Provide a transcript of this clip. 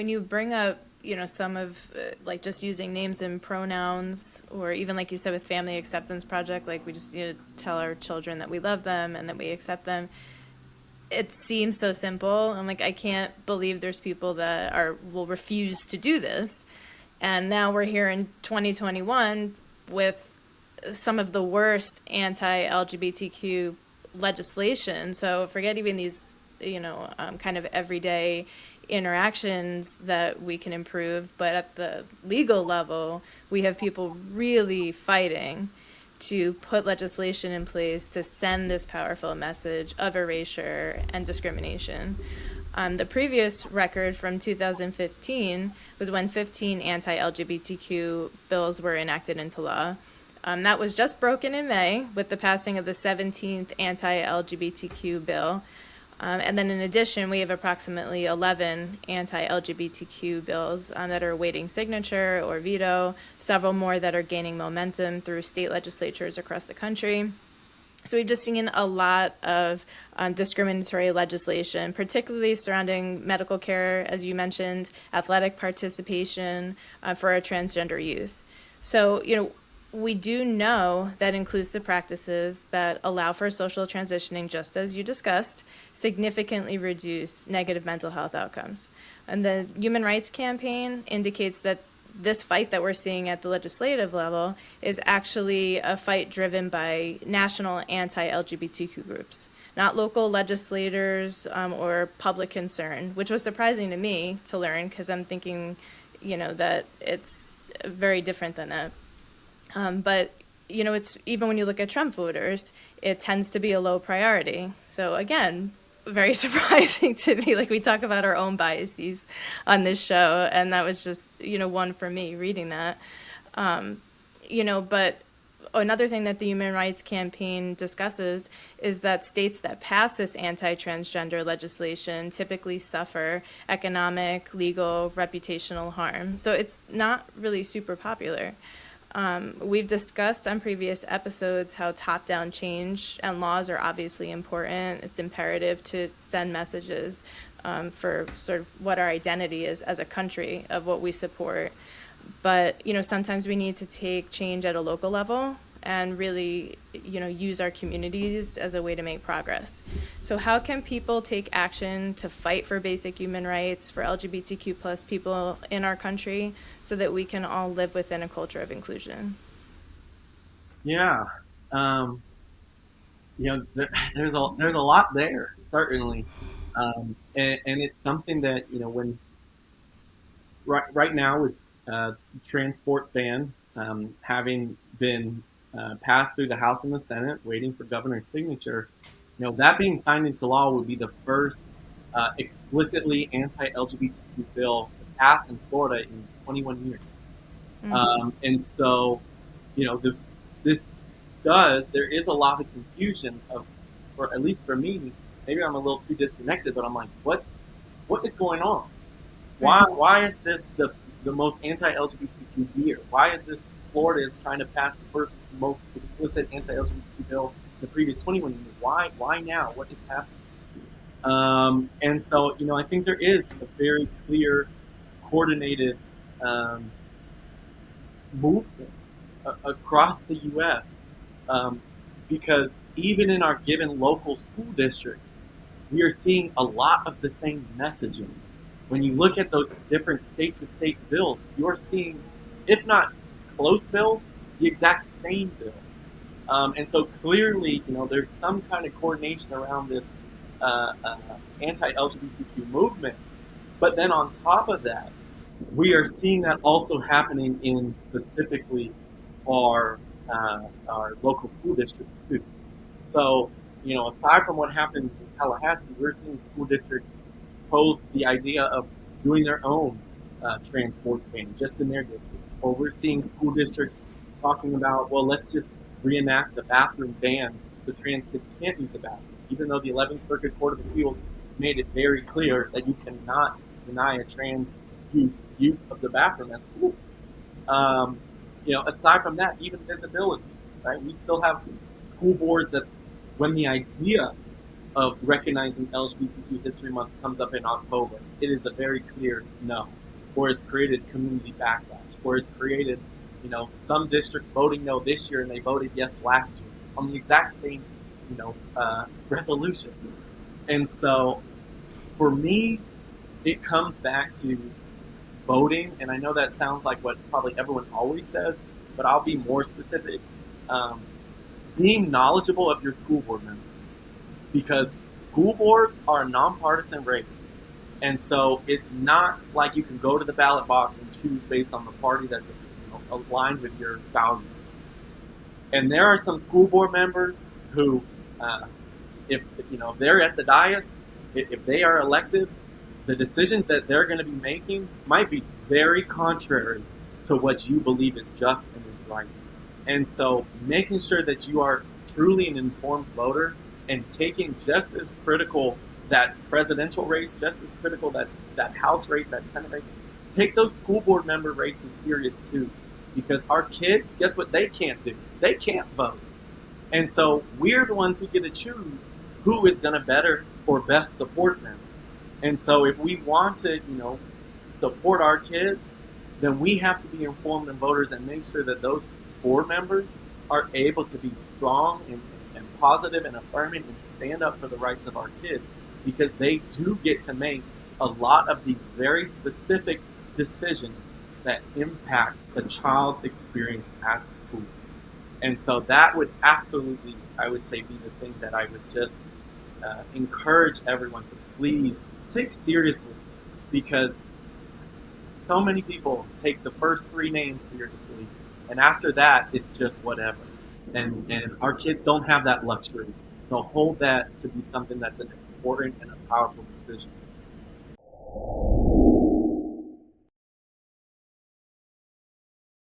when you bring up, some of like just using names and pronouns, or even like you said with Family Acceptance Project, like we just need to tell our children that we love them and that we accept them. It seems so simple. I'm like, I can't believe there's people that will refuse to do this. And now we're here in 2021 with some of the worst anti-LGBTQ legislation. So forget even these, kind of everyday interactions that we can improve, but at the legal level, we have people really fighting to put legislation in place to send this powerful message of erasure and discrimination. The previous record from 2015 was when 15 anti-LGBTQ bills were enacted into law. That was just broken in May with the passing of the 17th anti-LGBTQ bill. And then in addition, we have approximately 11 anti-LGBTQ bills that are awaiting signature or veto, several more that are gaining momentum through state legislatures across the country. So we've just seen a lot of discriminatory legislation, particularly surrounding medical care, as you mentioned, athletic participation for our transgender youth. So, we do know that inclusive practices that allow for social transitioning, just as you discussed, significantly reduce negative mental health outcomes. And the Human Rights Campaign indicates that this fight that we're seeing at the legislative level is actually a fight driven by national anti-LGBTQ groups, not local legislators or public concern, which was surprising to me to learn because I'm thinking, that it's very different than that. But, it's even when you look at Trump voters, it tends to be a low priority. So again, very surprising to me. Like, we talk about our own biases on this show, and that was just, one for me reading that. But another thing that the Human Rights Campaign discusses is that states that pass this anti-transgender legislation typically suffer economic, legal, reputational harm. So it's not really super popular. We've discussed on previous episodes how top-down change and laws are obviously important. It's imperative to send messages for sort of what our identity is as a country, of what we support. But, sometimes we need to take change at a local level and really, use our communities as a way to make progress. So how can people take action to fight for basic human rights for LGBTQ plus people in our country so that we can all live within a culture of inclusion? Yeah, there's a lot there certainly, and it's something that when right now with trans sports ban having been passed through the House and the Senate, waiting for governor's signature, that being signed into law would be the first explicitly anti-LGBTQ bill to pass in Florida in 21 years. Mm-hmm. And so, this there is a lot of confusion for at least for me. Maybe I'm a little too disconnected, but I'm like, what is going on? Right. Why is this the most anti-LGBTQ year? Why is this Florida is trying to pass the first most explicit anti-LGBTQ bill in the previous 21 years? Why now? What is happening? And so, I think there is a very clear, coordinated movement across the U.S. Because even in our given local school districts, we are seeing a lot of the same messaging. When you look at those different state-to-state bills, you're seeing, if not close bills, the exact same bills. And so clearly, there's some kind of coordination around this anti-LGBTQ movement. But then on top of that, we are seeing that also happening in specifically our local school districts too. So, aside from what happens in Tallahassee, we're seeing school districts pose the idea of doing their own trans sports ban just in their district. Or we're seeing school districts talking about, well, let's just reenact a bathroom ban so trans kids can't use the bathroom, even though the 11th Circuit Court of Appeals made it very clear that you cannot deny a trans youth use of the bathroom at school. Aside from that, even visibility, right? We still have school boards that, when the idea of recognizing LGBTQ History Month comes up in October, it is a very clear no, or has created community backlash, or has created, some districts voting no this year and they voted yes last year on the exact same, resolution. And so, for me, it comes back to voting, and I know that sounds like what probably everyone always says, but I'll be more specific. Um, Being knowledgeable of your school board members, because school boards are a nonpartisan race. And so it's not like you can go to the ballot box and choose based on the party that's aligned with your values. And there are some school board members who, uh, if they're at the dais, if they are elected, the decisions that they're going to be making might be very contrary to what you believe is just and is right. And so making sure that you are truly an informed voter and taking just as critical that presidential race, just as critical that House race, that Senate race, take those school board member races serious too. Because our kids, guess what they can't do? They can't vote. And so we're the ones who get to choose who is going to better or best support them. And so if we want to, support our kids, then we have to be informed and voters and make sure that those board members are able to be strong and positive and affirming and stand up for the rights of our kids, because they do get to make a lot of these very specific decisions that impact a child's experience at school. And so that would absolutely, I would say, be the thing that I would just encourage everyone to please take seriously, because so many people take the first three names seriously, and after that, it's just whatever. And our kids don't have that luxury. So hold that to be something that's an important and a powerful decision.